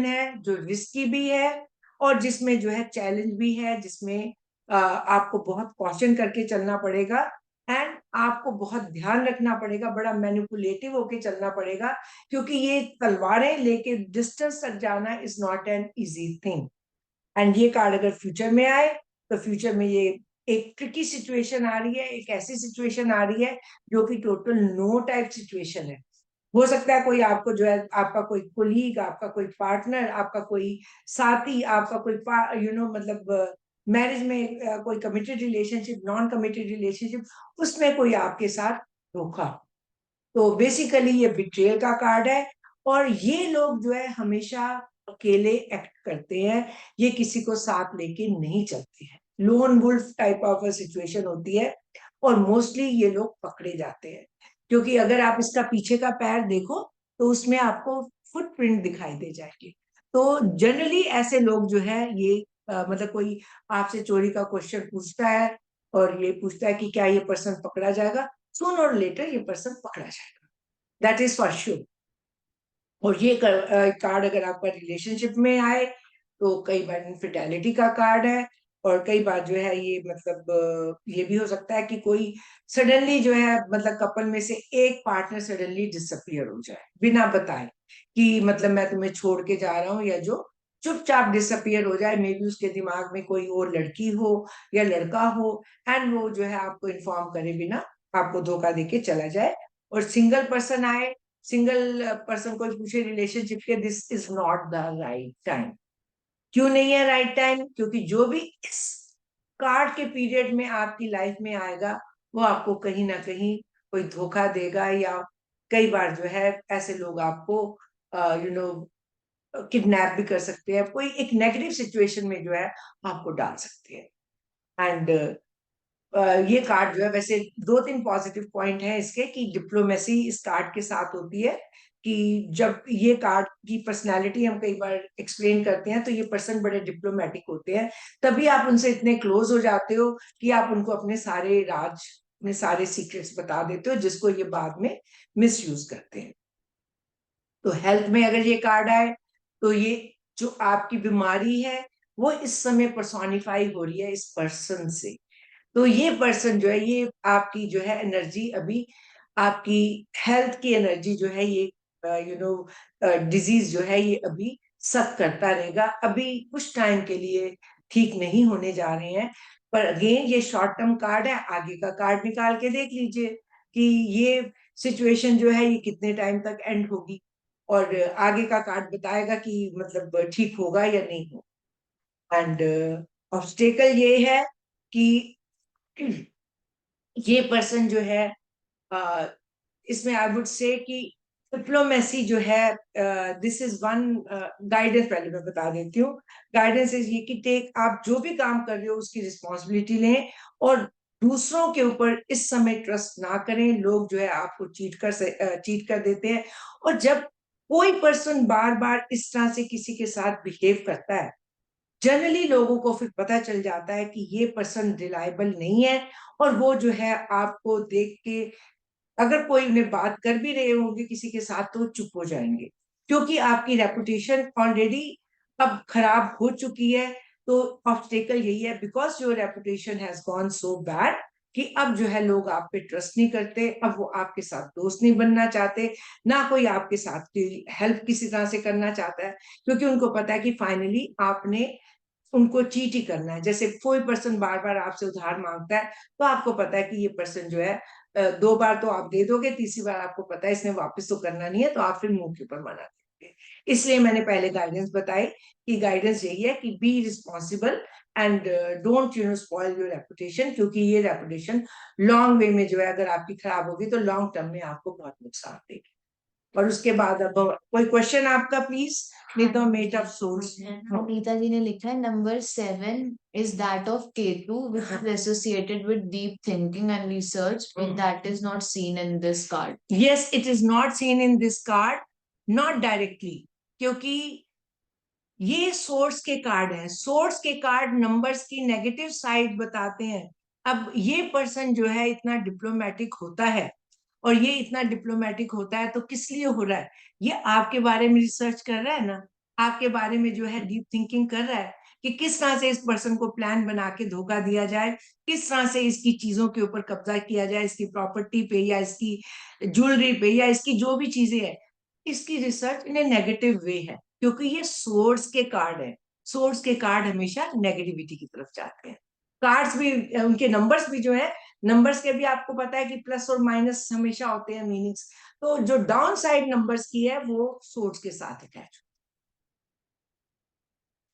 है जो रिस्की भी है और जिसमें जो है चैलेंज भी है, जिसमें आपको बहुत कॉशन करके चलना पड़ेगा एंड आपको बहुत ध्यान रखना पड़ेगा, बड़ा मैनिपुलेटिव होके चलना पड़ेगा, क्योंकि ये तलवारें लेके डिस्टेंस तक जाना is not an easy thing. And ये कार्ड अगर फ्यूचर में आए तो फ्यूचर में ये एक ट्रिकी सिचुएशन आ रही है, एक ऐसी सिचुएशन आ रही है जो कि टोटल नो टाइप सिचुएशन है। हो सकता है कोई आपको जो है, आपका कोई कोलीग, आपका कोई पार्टनर, आपका कोई साथी, आपका कोई मतलब मैरिज में कोई committed relationship, non committed relationship, उसमें कोई आपके साथ धोखा। तो बेसिकली ये बिट्रेयल का कार्ड है और ये लोग जो है हमेशा अकेले एक्ट करते हैं, ये किसी को साथ लेके नहीं चलते हैं। Lone wolf type of situation होती है और मोस्टली ये लोग पकड़े जाते हैं, क्योंकि अगर आप इसका पीछे का पैर देखो तो उसमें आपको फुटप्रिंट दिखाई दे जाएंगे। तो जनरली ऐसे लोग जो है ये मतलब कोई आपसे चोरी का क्वेश्चन पूछता है और ये पूछता है कि क्या ये पर्सन पकड़ा जाएगा, सून और लेटर ये पर्सन पकड़ा जाएगा, दैट इज फॉर श्योर। और ये कार्ड अगर आपका रिलेशनशिप में आए तो कई बार इनफिडेलिटी का कार्ड है, और कई बार जो है ये मतलब ये भी हो सकता है कि कोई सडनली जो है मतलब कपल में से एक पार्टनर सडनली डिसअपियर हो जाए बिना बताए कि मतलब मैं तुम्हें छोड़ के जा रहा हूँ, या जो चुपचाप डिसअपियर हो जाए, मे बी उसके दिमाग में कोई और लड़की हो या लड़का हो एंड वो जो है आपको इन्फॉर्म करे बिना आपको धोखा देके चला जाए। और सिंगल पर्सन आए, सिंगल पर्सन को पूछे रिलेशनशिप के, this is not the right time. क्यों नहीं है राइट टाइम? क्योंकि जो भी इस कार्ड के पीरियड में आपकी लाइफ में आएगा वो आपको कहीं ना कहीं कोई धोखा देगा, या कई बार जो है ऐसे लोग आपको यू नो किडनैप भी कर सकते हैं, कोई एक नेगेटिव सिचुएशन में जो है आपको डाल सकते हैं। एंड ये कार्ड जो है, वैसे दो तीन पॉजिटिव पॉइंट है इसके, कि डिप्लोमेसी इस कार्ड के साथ होती है, कि जब ये कार्ड की पर्सनालिटी हम कई बार एक्सप्लेन करते हैं तो ये पर्सन बड़े डिप्लोमेटिक होते हैं, तभी आप उनसे इतने क्लोज हो जाते हो कि आप उनको अपने सारे राज, अपने सारे सीक्रेट्स बता देते हो, जिसको ये बाद में मिस यूज करते हैं। तो हेल्थ में अगर ये कार्ड आए तो ये जो आपकी बीमारी है वो इस समय पर्सोनिफाई हो रही है इस पर्सन से। तो ये पर्सन जो है, ये आपकी जो है एनर्जी अभी, आपकी हेल्थ की एनर्जी जो है ये डिजीज जो है ये अभी सक करता रहेगा, अभी कुछ टाइम के लिए ठीक नहीं होने जा रहे हैं। पर अगेन ये शॉर्ट टर्म कार्ड है, आगे का कार्ड निकाल के देख लीजिए कि ये सिचुएशन जो है ये कितने टाइम तक एंड होगी, और आगे का कार्ड बताएगा कि मतलब ठीक होगा या नहीं होगा। एंड ऑब्स्टेकल ये है कि ये पर्सन जो है अ, इसमें आई वुड से कि डिप्लोमेसी जो है, दिस इज वन गाइडेंस, पहले मैं बता देती हूँ। गाइडेंस इज ये कि टेक, आप जो भी काम कर रहे हो उसकी रिस्पॉन्सिबिलिटी लें और दूसरों के ऊपर इस समय ट्रस्ट ना करें। लोग जो है आपको चीट कर देते हैं, और जब कोई पर्सन बार बार इस तरह से किसी के साथ बिहेव करता है, जनरली लोगों को फिर पता चल जाता है कि ये पर्सन रिलायबल नहीं है, और वो जो है आपको देख के, अगर कोई उन्हें बात कर भी रहे होंगे किसी के साथ तो वो चुप हो जाएंगे, क्योंकि आपकी रेपुटेशन ऑलरेडी अब खराब हो चुकी है। तो ऑब्स्टेकल यही है, because your reputation has gone so bad, कि अब जो है लोग आप पे ट्रस्ट नहीं करते, अब वो आपके साथ दोस्त नहीं बनना चाहते, ना कोई आपके साथ की हेल्प किसी तरह से करना चाहता है, क्योंकि उनको पता है कि फाइनली आपने उनको चीट ही करना है। जैसे कोई पर्सन बार बार आपसे उधार मांगता है तो आपको पता है कि ये पर्सन जो है दो बार तो आप दे दोगे, तीसरी बार आपको पता है इसने वापस तो करना नहीं है, तो आप फिर मुंह के ऊपर मना देंगे। इसलिए मैंने पहले गाइडेंस बताई कि गाइडेंस यही है कि be responsible and don't spoil your reputation, क्योंकि ये रेपुटेशन लॉन्ग वे में जो है अगर आपकी खराब होगी तो लॉन्ग टर्म में आपको बहुत नुकसान देगी। और उसके बाद अब कोई क्वेश्चन आपका प्लीज, नहीं तो मेट ऑफ सोर्स। नीता जी ने लिखा है number 7 is that of Ketu, which is associated with deep thinking and research, but that is not seen in this card. Yes, it is not seen in this card, not directly, क्योंकि ये source के card हैं। Source के card numbers की negative side बताते हैं। अब ये पर्सन जो है इतना डिप्लोमेटिक होता है, और ये इतना डिप्लोमेटिक होता है तो किस लिए हो रहा है? ये आपके बारे में रिसर्च कर रहा है ना, आपके बारे में जो है डीप थिंकिंग कर रहा है कि किस तरह से इस पर्सन को प्लान बना के धोखा दिया जाए, किस तरह से इसकी चीजों के ऊपर कब्जा किया जाए, इसकी प्रॉपर्टी पे या इसकी ज्वेलरी पे या इसकी जो भी चीजें है, इसकी रिसर्च इन ए नेगेटिव वे है, क्योंकि ये सोर्स के कार्ड है। सोर्स के कार्ड हमेशा नेगेटिविटी की तरफ जाते हैं। कार्ड्स भी, उनके नंबर्स भी जो है, नंबर्स के भी आपको पता है कि प्लस और माइनस हमेशा होते हैं मीनिंग्स। तो जो डाउन साइड नंबर्स की है वो सोर्स के साथ अटैच।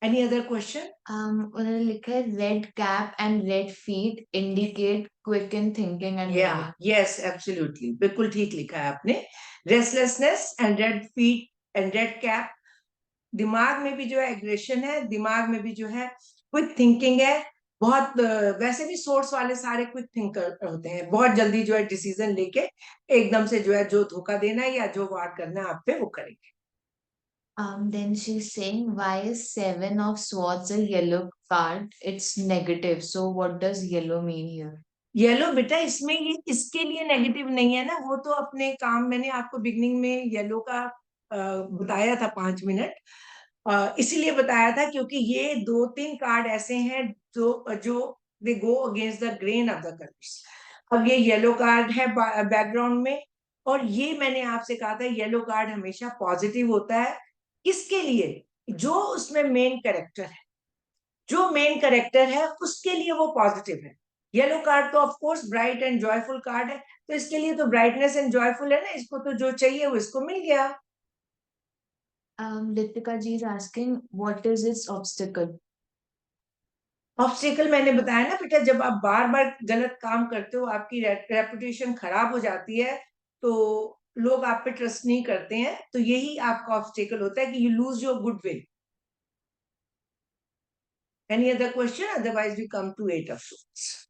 Any other question? उन्होंने लिखा है red cap and red feet indicate quick in thinking and या मीनिंग। यस एब्सोल्युटली, बिल्कुल ठीक लिखा है आपने। Restlessness and red feet and red cap, दिमाग में भी जो है एग्रेशन है, दिमाग में भी जो है क्विक थिंकिंग है। बहुत वैसे भी सोर्स वाले सारे क्विक थिंकर होते हैं, बहुत जल्दी जो है डिसीजन लेके एकदम से जो है जो धोखा देना है या जो वार करना है आप पे वो करेंगे। Then she's saying, why is Seven of Swords a yellow card? It's negative. So what does yellow mean here? Yellow बेटा इसमें ये इसके लिए नेगेटिव नहीं है ना, वो तो अपने काम, मैंने आपको बिगनिंग में येलो का बताया था 5 मिनट, इसीलिए बताया था क्योंकि ये 2-3 कार्ड ऐसे हैं जो जो they go against the grain of the colours. अब ये येलो कार्ड है बैकग्राउंड में, और ये मैंने आपसे कहा था येलो कार्ड हमेशा पॉजिटिव होता है। किसके लिए? जो उसमें मेन कैरेक्टर है, जो मेन कैरेक्टर है उसके लिए वो पॉजिटिव है। येलो कार्ड तो of course bright and joyful card है, तो इसके लिए तो ब्राइटनेस एंड जॉयफुल है ना, इसको तो जो चाहिए वो इसको मिल गया। Ritika ji is asking, what is its obstacle? Obstacle मैंने बताया ना बेटा, जब आप बार बार गलत काम करते हो, आपकी रेपुटेशन खराब हो जाती है, तो लोग आप पे ट्रस्ट नहीं करते हैं, तो यही आपका ऑब्स्टिकल होता है कि you lose your goodwill. Any other question? Otherwise we come to 8 of swords.